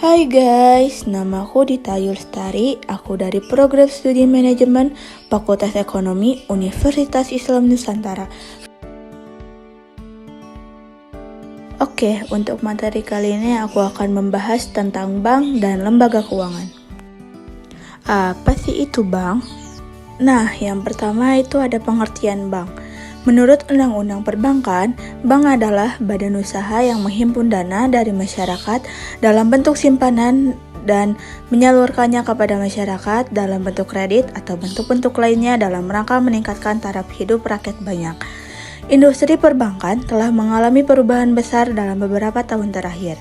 Hai guys, namaku Dita Yulstari, aku dari program studi manajemen Fakultas Ekonomi Universitas Islam Nusantara. Oke, untuk materi kali ini aku akan membahas tentang bank dan lembaga keuangan. Apa sih itu bank? Nah, yang pertama itu ada pengertian bank. Menurut Undang-Undang Perbankan, bank adalah badan usaha yang menghimpun dana dari masyarakat dalam bentuk simpanan dan menyalurkannya kepada masyarakat dalam bentuk kredit atau bentuk-bentuk lainnya dalam rangka meningkatkan taraf hidup rakyat banyak. Industri perbankan telah mengalami perubahan besar dalam beberapa tahun terakhir.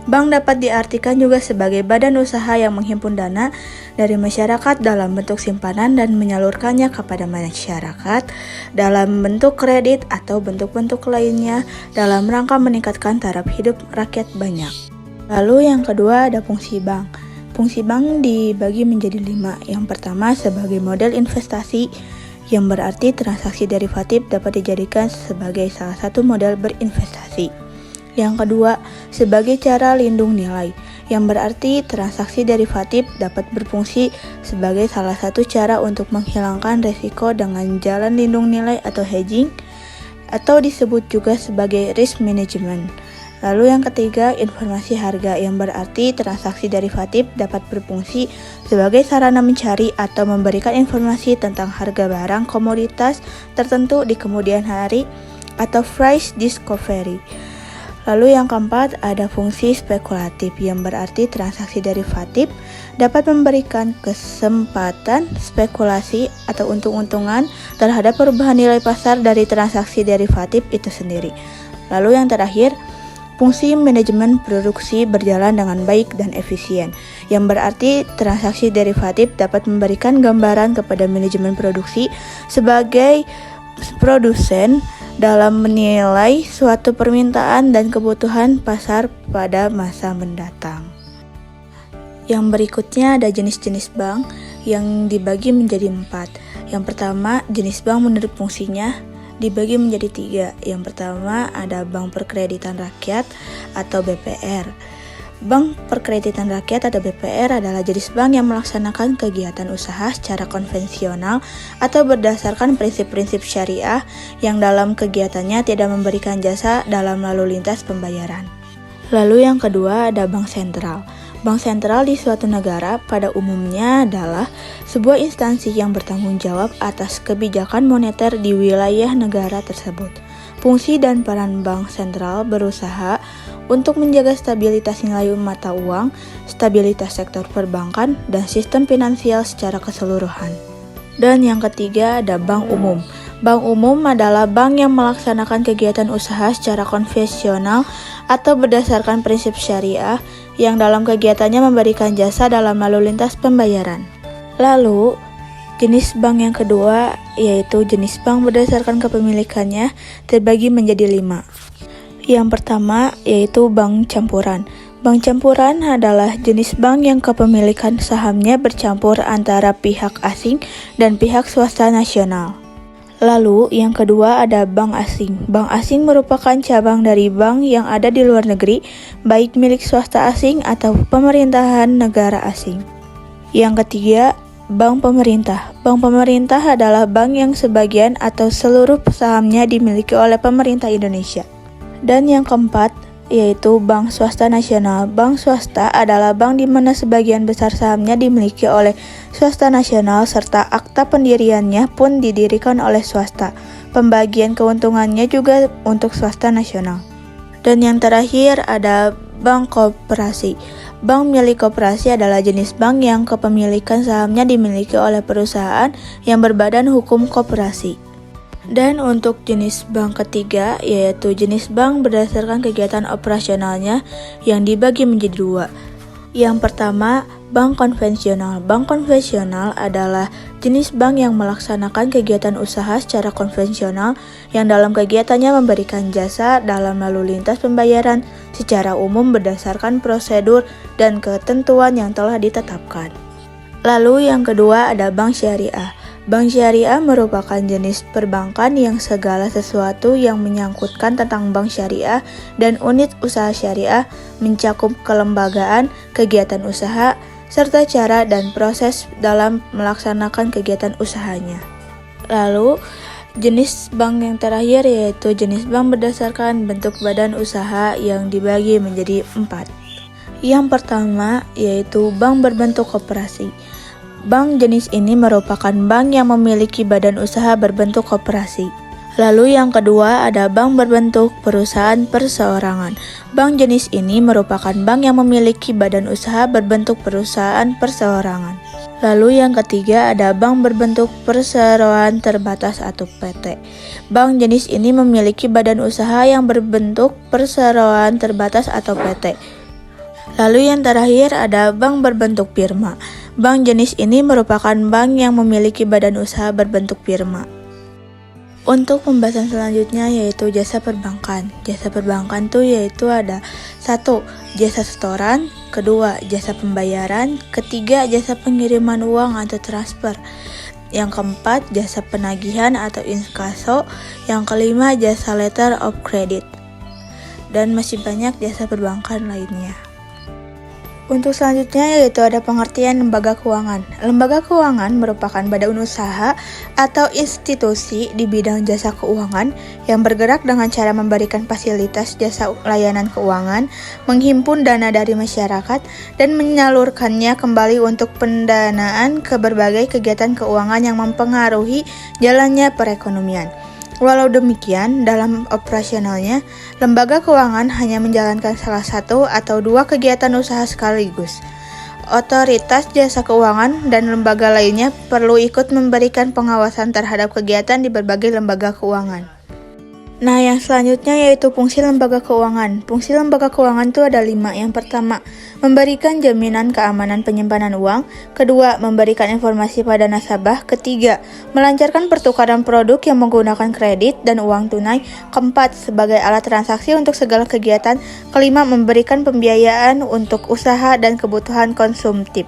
Bank dapat diartikan juga sebagai badan usaha yang menghimpun dana dari masyarakat dalam bentuk simpanan dan menyalurkannya kepada masyarakat dalam bentuk kredit atau bentuk-bentuk lainnya dalam rangka meningkatkan taraf hidup rakyat banyak. Lalu yang kedua ada fungsi bank. Fungsi bank dibagi menjadi 5. Yang pertama sebagai model investasi, yang berarti transaksi derivatif dapat dijadikan sebagai salah satu model berinvestasi. Yang kedua, sebagai cara lindung nilai, yang berarti transaksi derivatif dapat berfungsi sebagai salah satu cara untuk menghilangkan risiko dengan jalan lindung nilai atau hedging, atau disebut juga sebagai risk management. Lalu yang ketiga, informasi harga, yang berarti transaksi derivatif dapat berfungsi sebagai sarana mencari atau memberikan informasi tentang harga barang komoditas tertentu di kemudian hari atau price discovery. Lalu yang keempat ada fungsi spekulatif, yang berarti transaksi derivatif dapat memberikan kesempatan spekulasi atau untung-untungan terhadap perubahan nilai pasar dari transaksi derivatif itu sendiri. Lalu yang terakhir, fungsi manajemen produksi berjalan dengan baik dan efisien, yang berarti transaksi derivatif dapat memberikan gambaran kepada manajemen produksi sebagai produsen dalam menilai suatu permintaan dan kebutuhan pasar pada masa mendatang. Yang berikutnya ada jenis-jenis bank yang dibagi menjadi 4. Yang pertama, jenis bank menurut fungsinya dibagi menjadi 3. Yang pertama ada Bank Perkreditan Rakyat atau BPR. Bank Perkreditan Rakyat atau BPR adalah jenis bank yang melaksanakan kegiatan usaha secara konvensional atau berdasarkan prinsip-prinsip syariah yang dalam kegiatannya tidak memberikan jasa dalam lalu lintas pembayaran. Lalu yang kedua ada Bank Sentral. Bank sentral di suatu negara pada umumnya adalah sebuah instansi yang bertanggung jawab atas kebijakan moneter di wilayah negara tersebut. Fungsi dan peran bank sentral berusaha untuk menjaga stabilitas nilai mata uang, stabilitas sektor perbankan, dan sistem finansial secara keseluruhan. Dan yang ketiga ada bank umum. Bank umum adalah bank yang melaksanakan kegiatan usaha secara konvensional atau berdasarkan prinsip syariah yang dalam kegiatannya memberikan jasa dalam lalu lintas pembayaran. Lalu, jenis bank yang kedua yaitu jenis bank berdasarkan kepemilikannya terbagi menjadi 5. Yang pertama yaitu bank campuran. Bank campuran adalah jenis bank yang kepemilikan sahamnya bercampur antara pihak asing dan pihak swasta nasional. Lalu yang kedua ada bank asing. Bank asing merupakan cabang dari bank yang ada di luar negeri, baik milik swasta asing atau pemerintahan negara asing. Yang ketiga, bank pemerintah. Bank pemerintah adalah bank yang sebagian atau seluruh sahamnya dimiliki oleh pemerintah Indonesia. Dan yang keempat, yaitu bank swasta nasional. Bank swasta adalah bank di mana sebagian besar sahamnya dimiliki oleh swasta nasional serta akta pendiriannya pun didirikan oleh swasta. Pembagian keuntungannya juga untuk swasta nasional. Dan yang terakhir ada bank koperasi. Bank milik koperasi adalah jenis bank yang kepemilikan sahamnya dimiliki oleh perusahaan yang berbadan hukum koperasi. Dan untuk jenis bank ketiga yaitu jenis bank berdasarkan kegiatan operasionalnya yang dibagi menjadi 2. Yang pertama, bank konvensional. Bank konvensional adalah jenis bank yang melaksanakan kegiatan usaha secara konvensional yang dalam kegiatannya memberikan jasa dalam lalu lintas pembayaran secara umum berdasarkan prosedur dan ketentuan yang telah ditetapkan. Lalu yang kedua ada bank syariah. Bank syariah merupakan jenis perbankan yang segala sesuatu yang menyangkutkan tentang bank syariah dan unit usaha syariah mencakup kelembagaan, kegiatan usaha, serta cara dan proses dalam melaksanakan kegiatan usahanya. Lalu, jenis bank yang terakhir yaitu jenis bank berdasarkan bentuk badan usaha yang dibagi menjadi 4. Yang pertama yaitu bank berbentuk koperasi. Bank jenis ini merupakan bank yang memiliki badan usaha berbentuk koperasi. Lalu yang kedua ada bank berbentuk perusahaan perseorangan. Bank jenis ini merupakan bank yang memiliki badan usaha berbentuk perusahaan perseorangan. Lalu yang ketiga ada bank berbentuk perseroan terbatas atau PT. Bank jenis ini memiliki badan usaha yang berbentuk perseroan terbatas atau PT. Lalu yang terakhir ada bank berbentuk firma. Bank jenis ini merupakan bank yang memiliki badan usaha berbentuk firma. Untuk pembahasan selanjutnya yaitu jasa perbankan. Jasa perbankan tuh yaitu ada 1. Jasa setoran, kedua jasa pembayaran, ketiga jasa pengiriman uang atau transfer, yang keempat jasa penagihan atau inkaso, yang kelima jasa letter of credit, dan masih banyak jasa perbankan lainnya. Untuk selanjutnya yaitu ada pengertian lembaga keuangan. Lembaga keuangan merupakan badan usaha atau institusi di bidang jasa keuangan yang bergerak dengan cara memberikan fasilitas jasa layanan keuangan, menghimpun dana dari masyarakat, dan menyalurkannya kembali untuk pendanaan ke berbagai kegiatan keuangan yang mempengaruhi jalannya perekonomian. Walau demikian, dalam operasionalnya, lembaga keuangan hanya menjalankan salah satu atau dua kegiatan usaha sekaligus. Otoritas jasa keuangan dan lembaga lainnya perlu ikut memberikan pengawasan terhadap kegiatan di berbagai lembaga keuangan. Nah, yang selanjutnya yaitu fungsi lembaga keuangan. Fungsi lembaga keuangan itu ada 5. Yang pertama, memberikan jaminan keamanan penyimpanan uang. Kedua, memberikan informasi pada nasabah. Ketiga, melancarkan pertukaran produk yang menggunakan kredit dan uang tunai. Keempat, sebagai alat transaksi untuk segala kegiatan. Kelima, memberikan pembiayaan untuk usaha dan kebutuhan konsumtif.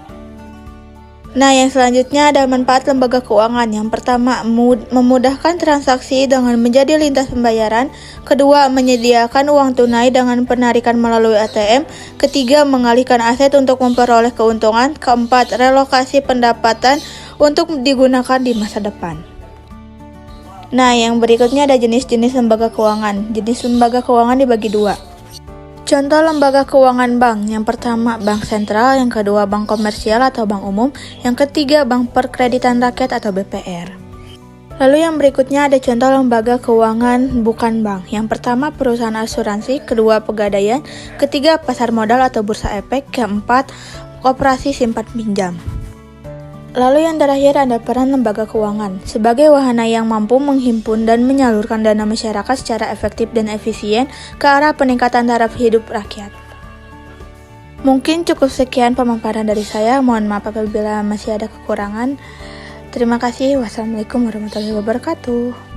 Nah, yang selanjutnya ada manfaat lembaga keuangan. Yang pertama, memudahkan transaksi dengan menjadi lintas pembayaran. Kedua, menyediakan uang tunai dengan penarikan melalui ATM. Ketiga, mengalihkan aset untuk memperoleh keuntungan. Keempat, relokasi pendapatan untuk digunakan di masa depan. Nah, yang berikutnya ada jenis-jenis lembaga keuangan. Jenis lembaga keuangan dibagi 2. Contoh lembaga keuangan bank. Yang pertama, bank sentral. Yang kedua, bank komersial atau bank umum. Yang ketiga, bank perkreditan rakyat atau BPR. Lalu yang berikutnya ada contoh lembaga keuangan bukan bank. Yang pertama, perusahaan asuransi. Kedua, pegadaian. Ketiga, pasar modal atau bursa efek. Keempat, koperasi simpan pinjam. Lalu yang terakhir ada peran lembaga keuangan sebagai wahana yang mampu menghimpun dan menyalurkan dana masyarakat secara efektif dan efisien ke arah peningkatan taraf hidup rakyat. Mungkin cukup sekian pemaparan dari saya. Mohon maaf apabila masih ada kekurangan. Terima kasih. Wassalamualaikum warahmatullahi wabarakatuh.